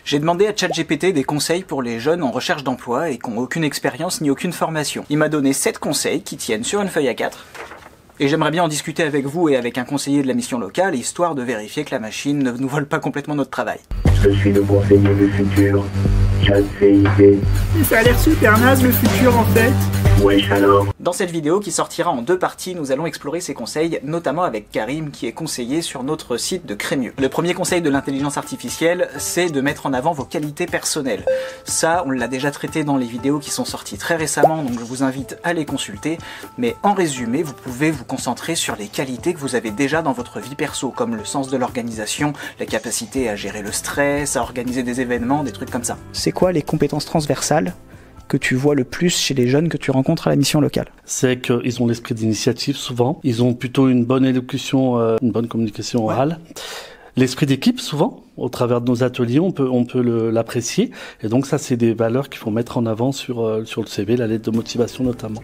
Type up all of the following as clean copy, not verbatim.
J'ai demandé à ChatGPT des conseils pour les jeunes en recherche d'emploi et qui n'ont aucune expérience ni aucune formation. Il m'a donné 7 conseils qui tiennent sur une feuille A4. Et j'aimerais bien en discuter avec vous et avec un conseiller de la mission locale, histoire de vérifier que la machine ne nous vole pas complètement notre travail. Je suis le conseiller du futur. ChatGPT. Ça a l'air super naze le futur en fait. Wesh alors. Dans cette vidéo qui sortira en 2 parties, nous allons explorer ces conseils, notamment avec Karim qui est conseiller sur notre site de Crémieux. Le premier conseil de l'intelligence artificielle, c'est de mettre en avant vos qualités personnelles. Ça, on l'a déjà traité dans les vidéos qui sont sorties très récemment, donc je vous invite à les consulter. Mais en résumé, vous pouvez vous concentrer sur les qualités que vous avez déjà dans votre vie perso, comme le sens de l'organisation, la capacité à gérer le stress, à organiser des événements, des trucs comme ça. C'est quoi les compétences transversales que tu vois le plus chez les jeunes que tu rencontres à la mission locale? C'est qu'ils ont l'esprit d'initiative souvent, ils ont plutôt une bonne élocution, une bonne communication orale. Ouais. L'esprit d'équipe souvent, au travers de nos ateliers, on peut l'apprécier. Et donc ça, c'est des valeurs qu'il faut mettre en avant sur le CV, la lettre de motivation notamment.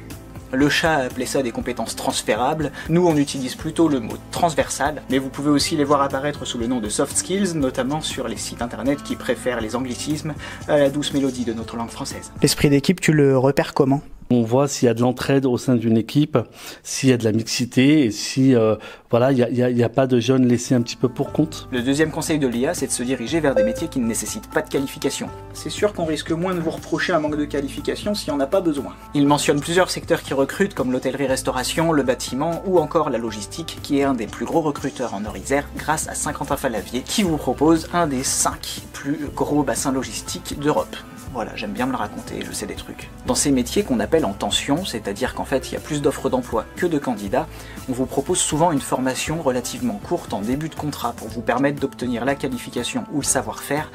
Le chat a appelé ça des compétences transférables, nous on utilise plutôt le mot transversal, mais vous pouvez aussi les voir apparaître sous le nom de soft skills, notamment sur les sites internet qui préfèrent les anglicismes à la douce mélodie de notre langue française. L'esprit d'équipe, tu le repères comment ? On voit s'il y a de l'entraide au sein d'une équipe, s'il y a de la mixité et si voilà, il y a pas de jeunes laissés un petit peu pour compte. Le deuxième conseil de l'IA, c'est de se diriger vers des métiers qui ne nécessitent pas de qualification. C'est sûr qu'on risque moins de vous reprocher un manque de qualification si on n'a pas besoin. Il mentionne plusieurs secteurs qui recrutent comme l'hôtellerie-restauration, le bâtiment ou encore la logistique, qui est un des plus gros recruteurs en Nord-Isère grâce à Saint-Quentin-Fallavier, qui vous propose un des 5 plus gros bassins logistiques d'Europe. Voilà, j'aime bien me le raconter, je sais des trucs. Dans ces métiers qu'on appelle en tension, c'est-à-dire qu'en fait il y a plus d'offres d'emploi que de candidats, on vous propose souvent une formation relativement courte en début de contrat pour vous permettre d'obtenir la qualification ou le savoir-faire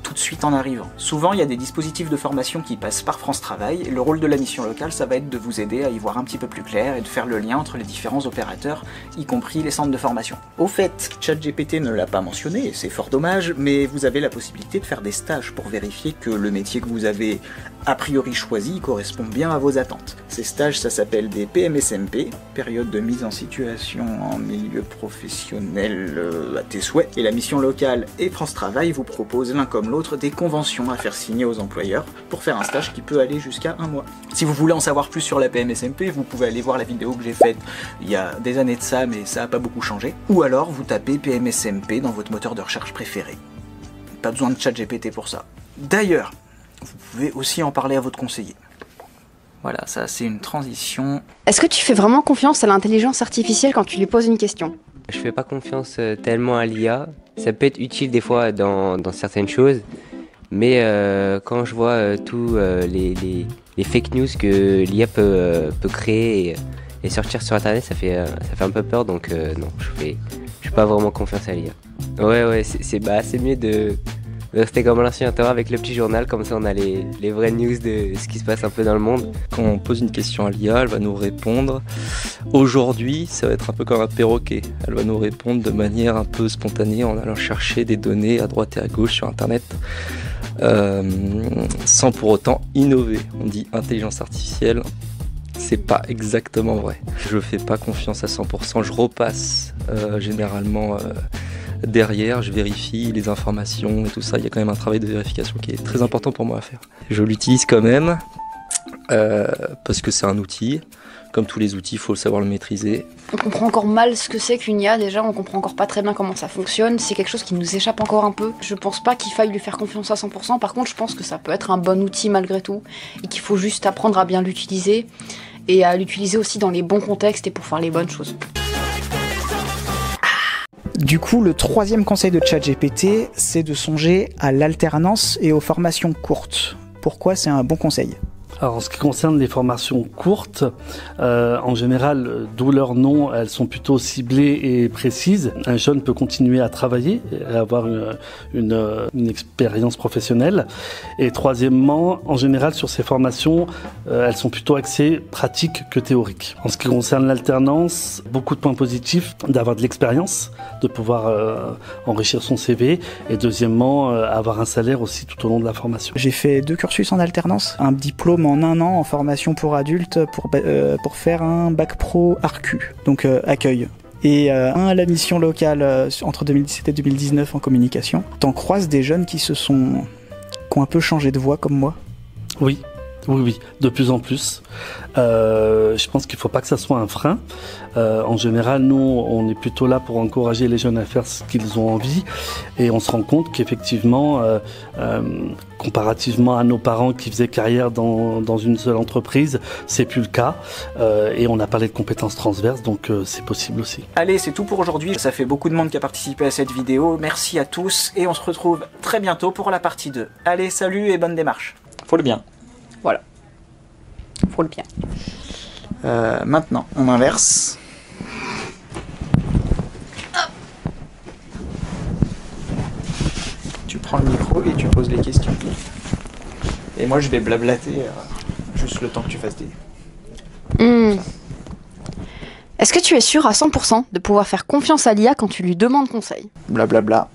tout de suite en arrivant. Souvent il y a des dispositifs de formation qui passent par France Travail, et le rôle de la mission locale, ça va être de vous aider à y voir un petit peu plus clair et de faire le lien entre les différents opérateurs, y compris les centres de formation. Au fait, ChatGPT ne l'a pas mentionné, et c'est fort dommage, mais vous avez la possibilité de faire des stages pour vérifier que le métier que vous avez a priori choisi correspond bien à vos attentes. Ces stages, ça s'appelle des PMSMP, période de mise en situation en milieu professionnel à tes souhaits, et la mission locale et France Travail vous proposent l'un comme l'autre des conventions à faire signer aux employeurs pour faire un stage qui peut aller jusqu'à 1 mois. Si vous voulez en savoir plus sur la PMSMP, vous pouvez aller voir la vidéo que j'ai faite il y a des années de ça, mais ça n'a pas beaucoup changé. Ou alors vous tapez PMSMP dans votre moteur de recherche préféré. Pas besoin de ChatGPT pour ça. D'ailleurs, vous pouvez aussi en parler à votre conseiller. Voilà, ça c'est une transition. Est-ce que tu fais vraiment confiance à l'intelligence artificielle quand tu lui poses une question? Je fais pas confiance tellement à l'IA. Ça peut être utile des fois dans certaines choses, mais quand je vois tous les fake news que l'IA peut créer et sortir sur internet, ça fait un peu peur, donc non, je fais pas vraiment confiance à l'IA. Ouais, c'est mieux de rester comme à l'ancien temps avec le petit journal, comme ça on a les vraies news de ce qui se passe un peu dans le monde. Quand on pose une question à l'IA, elle va nous répondre. Aujourd'hui, ça va être un peu comme un perroquet. Elle va nous répondre de manière un peu spontanée en allant chercher des données à droite et à gauche sur Internet, sans pour autant innover. On dit intelligence artificielle, c'est pas exactement vrai. Je fais pas confiance à 100%, je repasse généralement derrière, je vérifie les informations et tout ça. Il y a quand même un travail de vérification qui est très important pour moi à faire. Je l'utilise quand même parce que c'est un outil. Comme tous les outils, il faut savoir le maîtriser. On comprend encore mal ce que c'est qu'une IA déjà, on comprend encore pas très bien comment ça fonctionne. C'est quelque chose qui nous échappe encore un peu. Je pense pas qu'il faille lui faire confiance à 100%. Par contre, je pense que ça peut être un bon outil malgré tout et qu'il faut juste apprendre à bien l'utiliser et à l'utiliser aussi dans les bons contextes et pour faire les bonnes choses. Du coup, le troisième conseil de ChatGPT, c'est de songer à l'alternance et aux formations courtes. Pourquoi c'est un bon conseil ? Alors, en ce qui concerne les formations courtes, en général, d'où leur nom, elles sont plutôt ciblées et précises. Un jeune peut continuer à travailler et avoir une expérience professionnelle. Et troisièmement, en général, sur ces formations, elles sont plutôt axées pratiques que théoriques. En ce qui concerne l'alternance, beaucoup de points positifs, d'avoir de l'expérience, de pouvoir enrichir son CV, et deuxièmement, avoir un salaire aussi tout au long de la formation. J'ai fait 2 cursus en alternance, un diplôme en 1 an en formation pour adultes pour faire un bac pro ARCU, donc accueil. et un à la mission locale entre 2017 et 2019 en communication. T'en croises des jeunes qui ont un peu changé de voie comme moi? Oui, de plus en plus. Je pense qu'il ne faut pas que ça soit un frein. En général, nous, on est plutôt là pour encourager les jeunes à faire ce qu'ils ont envie. Et on se rend compte qu'effectivement, comparativement à nos parents qui faisaient carrière dans une seule entreprise, c'est plus le cas. Et on a parlé de compétences transverses, donc c'est possible aussi. Allez, c'est tout pour aujourd'hui. Ça fait beaucoup de monde qui a participé à cette vidéo. Merci à tous et on se retrouve très bientôt pour la partie 2. Allez, salut et bonne démarche. Faut le bien. Voilà. Faut le bien. Maintenant, on inverse. Tu prends le micro et tu poses les questions. Et moi, je vais blablater juste le temps que tu fasses des... Est-ce que tu es sûr à 100% de pouvoir faire confiance à l'IA quand tu lui demandes conseil? Blablabla.